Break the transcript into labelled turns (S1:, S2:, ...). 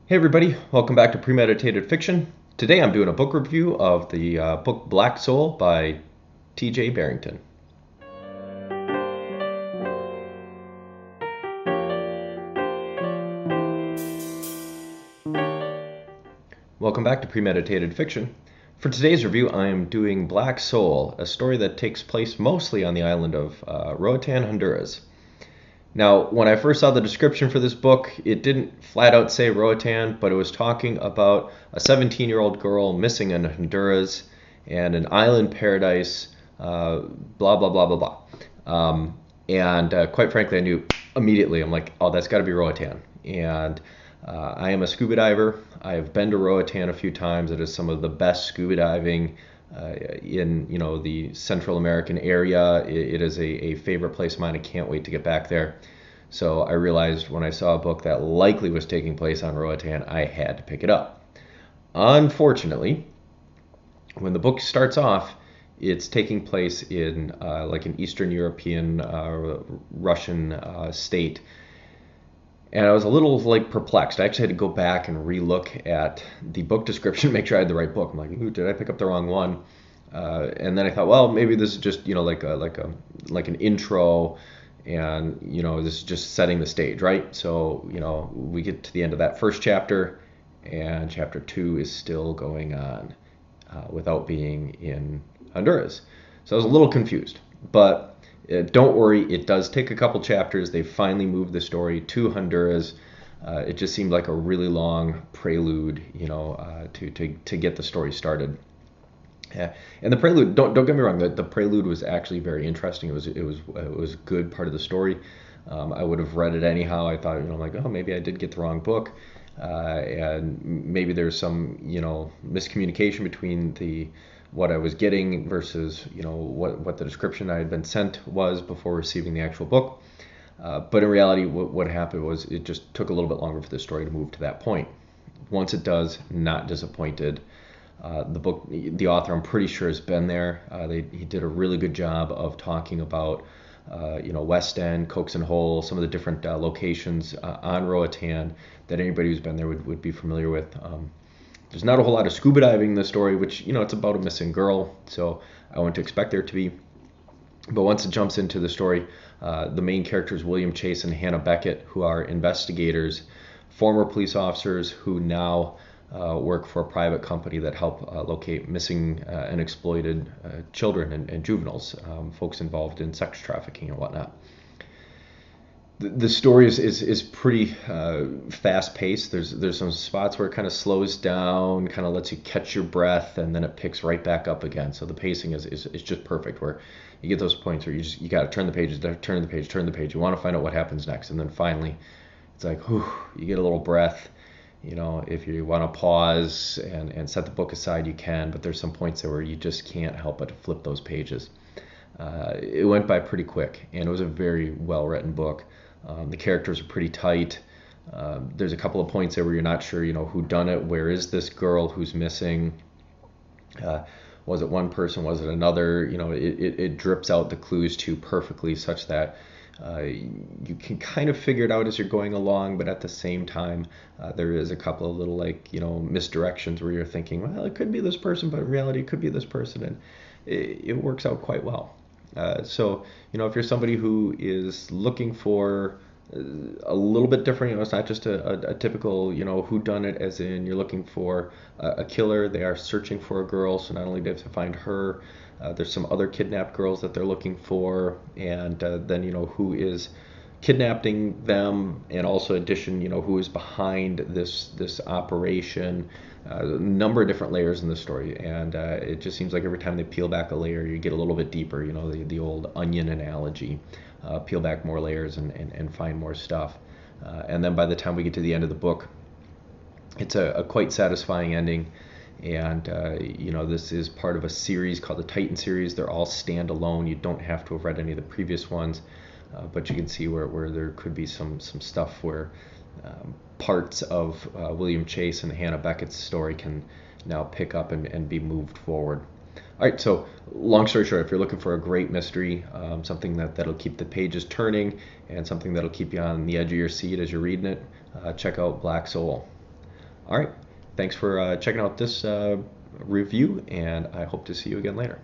S1: Hey everybody, welcome back to Premeditated Fiction. Today I'm doing a book review of the book Black Soul by T.J. Barrington. Welcome back to Premeditated Fiction. For today's review I am doing Black Soul, a story that takes place mostly on the island of Rotan, Honduras. Now, when I first saw the description for this book, it didn't flat out say Rotan, but it was talking about a 17-year-old girl missing in Honduras and an island paradise, blah, blah, blah, blah, blah. And quite frankly, I knew immediately, I'm like, oh, that's got to be Rotan. And I am a scuba diver. I have been to Rotan a few times. It is some of the best scuba diving in the Central American area. It is a favorite place of mine. I can't wait to get back there. So I realized when I saw a book that likely was taking place on Roatan, I had to pick it up. Unfortunately, when the book starts off, it's taking place in like an Eastern European Russian state. And I was a little perplexed. I actually had to go back and relook at the book description, make sure I had the right book. I'm like, ooh, did I pick up the wrong one? And then I thought, well, maybe this is just like an intro, and this is just setting the stage, right? So we get to the end of that first chapter, and chapter 2 is still going on without being in Honduras. So I was a little confused, but don't worry, it does take a couple chapters. They finally moved the story to Honduras. It just seemed like a really long prelude, to get the story started. Yeah. And the prelude, don't get me wrong, the prelude was actually very interesting. It was a good part of the story. I would have read it anyhow. I thought, maybe I did get the wrong book, and maybe there's some miscommunication between what I was getting versus what the description I had been sent was before receiving the actual book. But in reality, what happened was it just took a little bit longer for the story to move to that point. Once it does, not disappointed. The author, I'm pretty sure, has been there. He did a really good job of talking about West End, Cokes and Hole, some of the different locations on Roatan that anybody who's been there would be familiar with. There's not a whole lot of scuba diving in the story, which, it's about a missing girl, so I wouldn't expect there to be. But once it jumps into the story, the main characters, William Chase and Hannah Beckett, who are investigators, former police officers who now work for a private company that help locate missing and exploited children and juveniles, folks involved in sex trafficking and whatnot. The story is pretty fast paced. There's some spots where it kind of slows down, kind of lets you catch your breath, and then it picks right back up again. So the pacing is just perfect, where you get those points where you got to turn the page. You want to find out what happens next, and then finally it's like, whew, you get a little breath. If you want to pause and set the book aside, you can, but there's some points there where you just can't help but to flip those pages. It went by pretty quick, and it was a very well written book. The characters are pretty tight. There's a couple of points there where you're not sure, who done it. Where is this girl who's missing? Was it one person? Was it another? It drips out the clues to you perfectly, such that you can kind of figure it out as you're going along. But at the same time, there is a couple of little misdirections where you're thinking, well, it could be this person, but in reality, it could be this person, and it works out quite well. So, if you're somebody who is looking for a little bit different, it's not just a typical, whodunit, as in you're looking for a killer. They are searching for a girl, so not only do they have to find her, there's some other kidnapped girls that they're looking for, and then, who is kidnapping them, and also in addition, who is behind this operation. A number of different layers in the story, and it just seems like every time they peel back a layer, you get a little bit deeper. The old onion analogy. Peel back more layers and find more stuff. And then by the time we get to the end of the book, it's a quite satisfying ending. And this is part of a series called the Titan series. They're all standalone. You don't have to have read any of the previous ones, but you can see where there could be some stuff where parts of William Chase and Hannah Beckett's story can now pick up and be moved forward. All right, so long story short, if you're looking for a great mystery, something that'll keep the pages turning and something that'll keep you on the edge of your seat as you're reading it, check out Black Soul. All right. Thanks for checking out this review, and I hope to see you again later.